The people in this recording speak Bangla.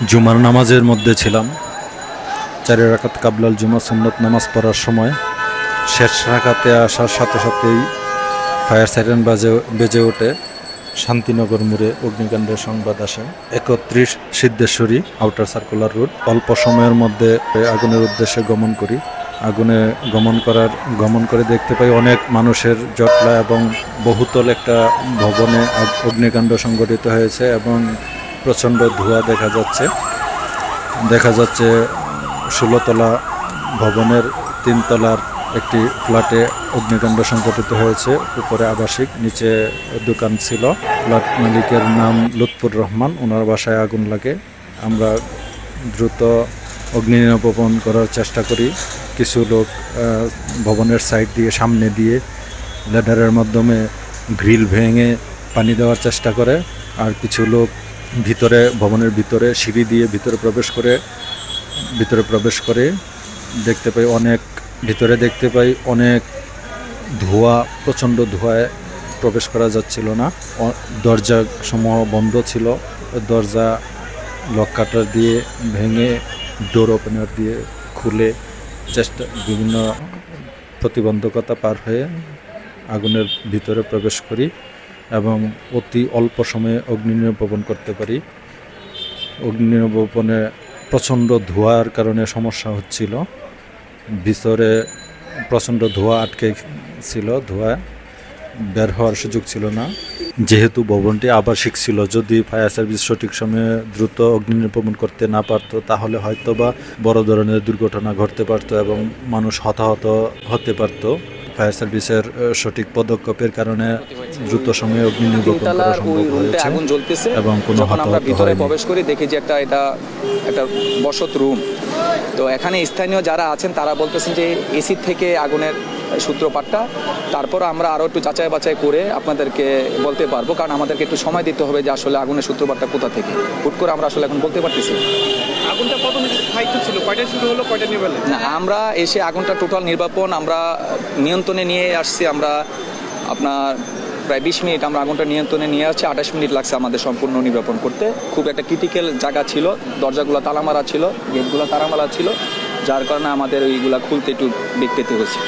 জুমার নামাজের মধ্যে ছিলাম। 4 রাকাত কাবলাল জুমা সুন্নত নামাজ পড়ার সময় শেষ রাকাতে আসার সাথে সাথেই ফায়ার সাইরেন বেজে ওঠে। শান্তিনগর মোড়ে অগ্নিকাণ্ডের সংবাদ আসে। 31 সিদ্ধেশ্বরী আউটার সার্কুলার রোড। অল্প সময়ের মধ্যে আগুনের উদ্দেশ্যে গমন করে দেখতে পাই অনেক মানুষের জটলা এবং বহুতল একটা ভবনে অগ্নিকাণ্ড সংঘটিত হয়েছে এবং প্রচণ্ড ধোঁয়া দেখা যাচ্ছে 16 তলা ভবনের 3 তলার একটি ফ্ল্যাটে অগ্নিকাণ্ড সংঘটিত হয়েছে। উপরে আবাসিক, নিচে দোকান ছিল। ফ্ল্যাট মালিকের নাম লুৎফুর রহমান। ওনার বাসায় আগুন লাগে। আমরা দ্রুত অগ্নি নির্বাপন করার চেষ্টা করি। কিছু লোক ভবনের সামনে দিয়ে ল্যাডারের মাধ্যমে গ্রিল ভেঙে পানি দেওয়ার চেষ্টা করে। আর কিছু লোক ভবনের ভিতরে সিঁড়ি দিয়ে ভিতরে প্রবেশ করে দেখতে পাই অনেক ধোঁয়া, প্রচণ্ড ধোঁয়ায় প্রবেশ করা যাচ্ছিল না। দরজা সমূহ বন্ধ ছিল। দরজা লক কাটার দিয়ে ভেঙে ডোর ওপেনার দিয়ে খুলে বিভিন্ন প্রতিবন্ধকতা পার হয়ে আগুনের ভিতরে প্রবেশ করি এবং অতি অল্প সময়ে অগ্নি নির্বাপন করতে পারি। অগ্নি নির্বাপনে প্রচণ্ড ধোঁয়ার কারণে সমস্যা হচ্ছিল। ভিতরে প্রচণ্ড ধোঁয়া আটকে ছিল, ধোঁয়া বের হওয়ার সুযোগ ছিল না। যেহেতু ভবনটি আবাসিক ছিল, যদি ফায়ার সার্ভিস সঠিক সময়ে দ্রুত অগ্নি নির্বাপন করতে না পারত তাহলে হয়তো বা বড় ধরনের দুর্ঘটনা ঘটতে পারত এবং মানুষ হতাহত হতে পারত। ফায়ার সার্ভিসের সঠিক পদক্ষেপের কারণে দ্রুত সময়ে অগ্নি নির্বাপন করা সম্ভব হয়েছে এবং কোনো হতাহত হয়নি। প্রবেশ করে দেখি যে এটা বসত রুম। তো এখানে স্থানীয় যারা আছেন তারা বলতেছেন যে এসি থেকে আগুনের সূত্রপাতটা। তারপর আমরা আরও একটু যাচাই বাছাই করে আপনাদেরকে বলতে পারবো, কারণ আমাদেরকে একটু সময় দিতে হবে যে আসলে আগুনের সূত্রপাতটা কোথা থেকে। হুট করে আমরা আসলে এখন বলতে পারতেছি আগুনটা কত হাইট ছিল, কয়টা শুরু হলো, কয়টা নিভালে? না, আমরা এসে আগুনটা টোটাল নির্বাপন আমরা নিয়ন্ত্রণে নিয়ে আসছি। আমরা আপনার প্রায় 20 মিনিট আমরা আগুনটা নিয়ন্ত্রণে নিয়ে আসছি। 28 মিনিট লাগছে আমাদের সম্পূর্ণ নির্বাপন করতে। খুব একটা ক্রিটিক্যাল জায়গা ছিল, দরজাগুলো তালা মারা ছিল, গেটগুলো তালা মারা ছিল, যার কারণে আমাদের ওইগুলা খুলতে একটু বেগ পেতে হয়েছে।